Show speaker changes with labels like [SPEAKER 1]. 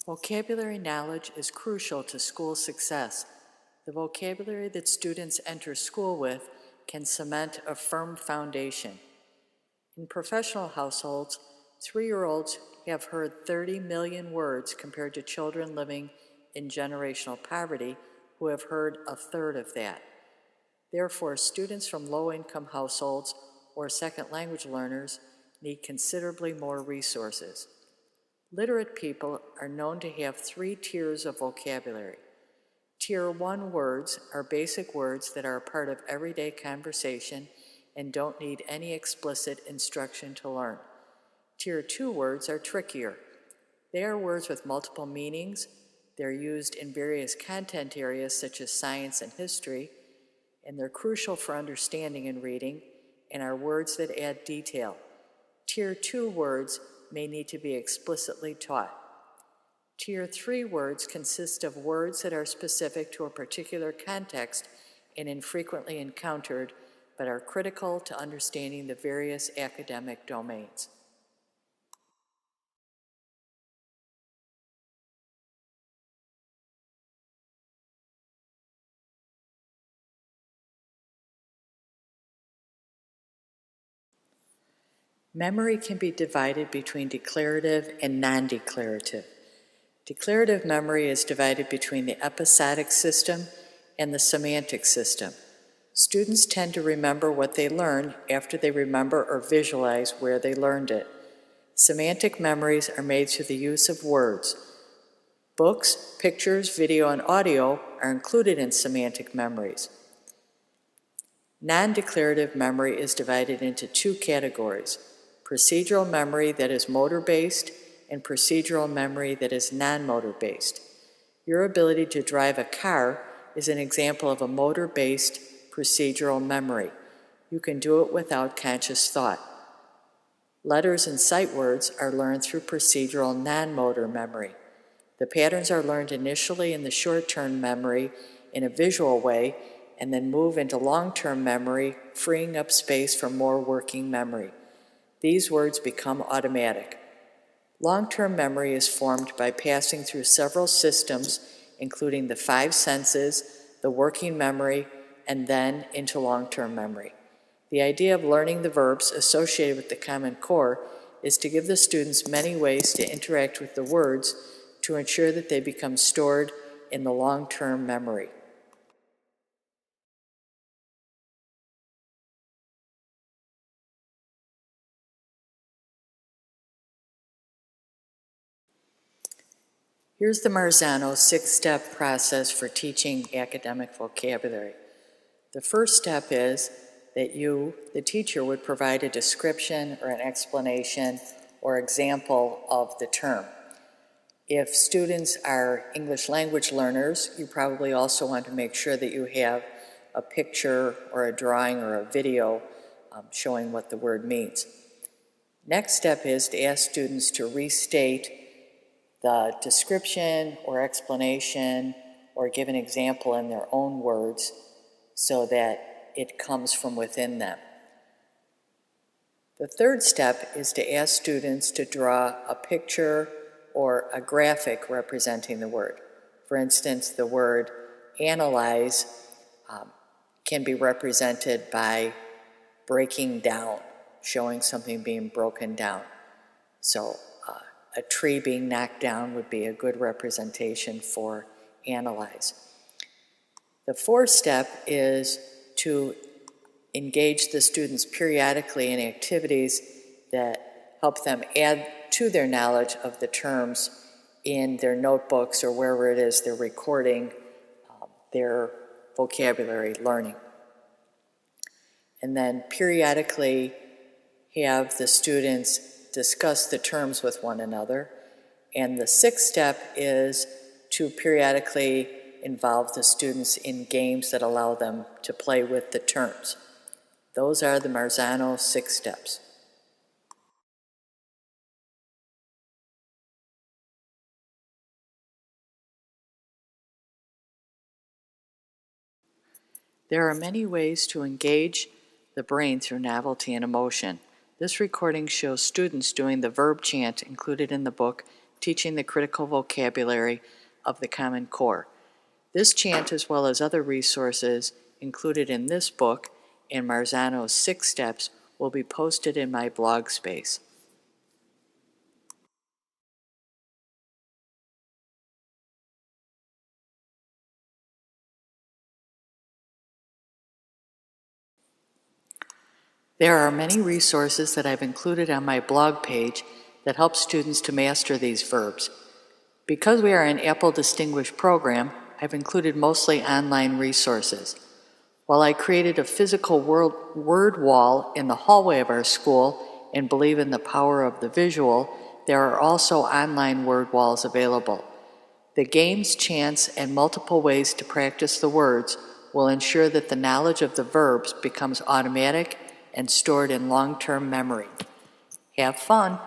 [SPEAKER 1] Vocabulary knowledge is crucial to school success. The vocabulary that students enter school with can cement a firm foundation. In professional households, 3-year-olds have heard 30 million words compared to children living in generational poverty who have heard a third of that. Therefore, students from low-income households or second language learners need considerably more resources. Literate people are known to have 3 tiers of vocabulary. Tier 1 words are basic words that are a part of everyday conversation and don't need any explicit instruction to learn. Tier 2 words are trickier. They are words with multiple meanings. They're used in various content areas such as science and history, and they're crucial for understanding and reading, and are words that add detail. Tier 2 words may need to be explicitly taught. Tier 3 words consist of words that are specific to a particular context and infrequently encountered, but are critical to understanding the various academic domains. Memory can be divided between declarative and non-declarative. Declarative memory is divided between the episodic system and the semantic system. Students tend to remember what they learn after they remember or visualize where they learned it. Semantic memories are made through the use of words. Books, pictures, video, and audio are included in semantic memories. Non-declarative memory is divided into 2 categories: procedural memory that is motor-based and procedural memory that is non-motor-based. Your ability to drive a car is an example of a motor-based procedural memory. You can do it without conscious thought. Letters and sight words are learned through procedural non-motor memory. The patterns are learned initially in the short-term memory in a visual way and then move into long-term memory, freeing up space for more working memory. These words become automatic. Long-term memory is formed by passing through several systems, including the 5 senses, the working memory, and then into long-term memory. The idea of learning the verbs associated with the Common Core is to give the students many ways to interact with the words to ensure that they become stored in the long-term memory. Here's the Marzano 6-step process for teaching academic vocabulary. The first step is that you, the teacher, would provide a description or an explanation or example of the term. If students are English language learners, you probably also want to make sure that you have a picture or a drawing or a video showing what the word means. Next step is to ask students to restate the description or explanation or give an example in their own words so that it comes from within them. The third step is to ask students to draw a picture or a graphic representing the word. For instance, the word analyze can be represented by breaking down, showing something being broken down. So a tree being knocked down would be a good representation for analyze. The fourth step is to engage the students periodically in activities that help them add to their knowledge of the terms in their notebooks or wherever it is they're recording their vocabulary learning. And then periodically have the students discuss the terms with one another. And the sixth step is to periodically involve the students in games that allow them to play with the terms. Those are the Marzano 6 steps. There are many ways to engage the brain through novelty and emotion. This recording shows students doing the verb chant included in the book teaching the critical vocabulary of the Common Core. This chant, as well as other resources included in this book and Marzano's 6 Steps, will be posted in my blog space. There are many resources that I've included on my blog page that help students to master these verbs. Because we are an Apple Distinguished program, I've included mostly online resources. While I created a physical word wall in the hallway of our school and believe in the power of the visual, there are also online word walls available. The games, chants, and multiple ways to practice the words will ensure that the knowledge of the verbs becomes automatic and stored in long-term memory. Have fun!